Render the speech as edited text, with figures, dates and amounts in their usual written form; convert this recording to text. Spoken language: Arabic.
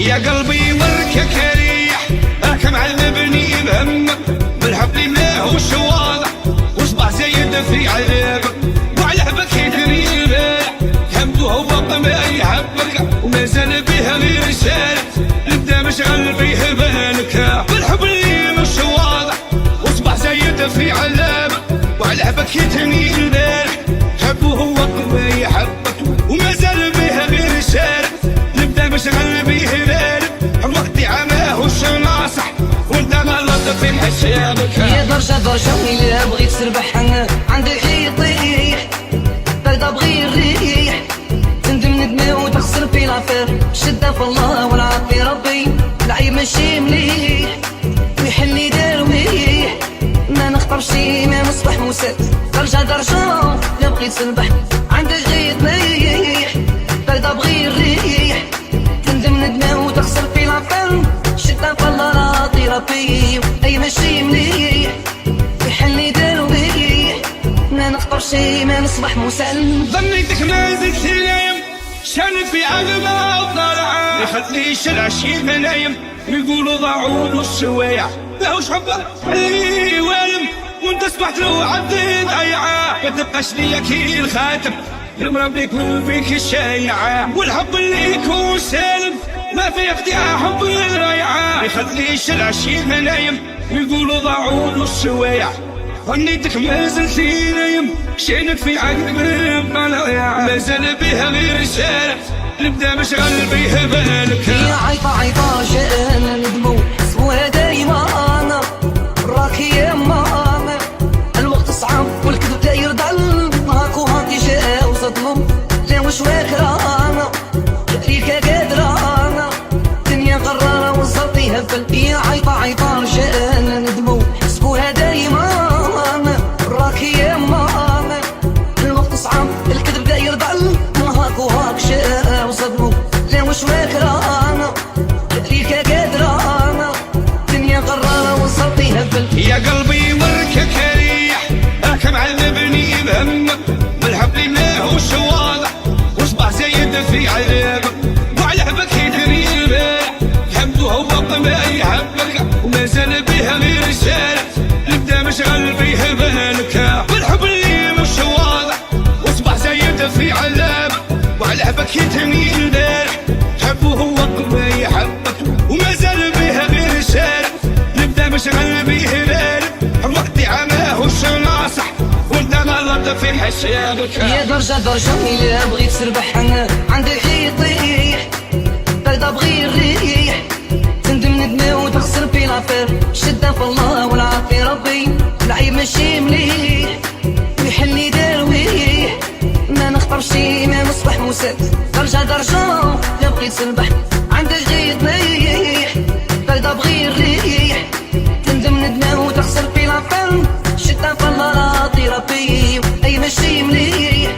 يا قلبي وركك ريح كم علمبني بهم بالحب لله والشواطح وصبح زيد في عذابك وعلى حبك يدري البارح حمده هو ما يحبك وما زال بها غير رسالة نبدا مشغل فيه بالك بالحب اللي مش واضح وصبح زيد في عذابك وعلى حبك يدري البارح حبه هو ما يحبك وما زال بها غير رسالة نبدا مشغل فيه بالك وقتي عماه وش ناصح وانت غلط في حسابك يا درجة إلا بغيت تربح عندك يطيح برد بغي الريح تندم ندمي وتخسر في لافير الشدة في الله والعافية ربي العيب ماشي مليح ويحلي درويح ما نخطرش ما نصبح مسات درجة إلا بغيت تربح عندك يطيح برد بغي الريح تندم ندمي وتخسر في لافير الشدة في الله راضي ربي أي ماشي مليح يحلي درويح ما نخطر شي ما نصبح مسلم ظنيتك ما زلت نايم شان في عقبة وطالعة ما يخليش العشيق نايم يقولوا ضاعوا له السوايع لاهوش حبه اللي والم وانت اصبحت له عبد ضيعة ما تبقاش ليا كي الخاتم المربيك وفيك الشايعة والحب اللي يكون سالم ما في اختيار حب الريعة ما يخليش العشيق نايم يقولوا ضاعوا له السوايع ظنيتك ما زلت نايم شينك في عقب الضياع ما زال بها غير رسالة نبدا مشغل بيها بالك يا عيطة جانا ندمو سوى دايما راك يا ماما الوقت صعب والكذب داير ضل هاك وهاك جا وصدمم لا وش واكرانا ريك قادرانا دنيا غرارة وصلتي هبل يا عيطة جانا ندمو سوى دايما راك يا ماما الوقت صعب الكذب داير ضل هاك وهاك جا وصدمم لا وش واكرانا ريك قادرانا دنيا غرارة وصلتي هبل يا قلبي وركك ريح كم علمبني بهم بالحب لله وش واضح وصبح زيد في عذابك وعلى حبك يدري البارح حمده هو ما يحبك وما زال بها غير رسالة نبدا مشغل فيه بالك بالحب اللي مش واضح وصبح زيد في عذابك وعلى حبك يدري البارح حبه هو ما يحبك وما زال بها غير رسالة نبدا مشغل فيه بالك وقتي عماه وش ناصح وانت غلط في حسابك يا درجة إلا بغيت تربح عندك يطيح برد بغي الريح تندم ندمي وتخسر في لافير الشدة في الله والعافية ربي العيب ماشي مليح ويحلي درويح ما نخطر شي ما نصبح مسات درجة إلا بغيت تربح عندك يطيح برد بغي الريح تندم ندمي وتخسر في لافير الشدة في الله راضي ربي أي ماشي مليح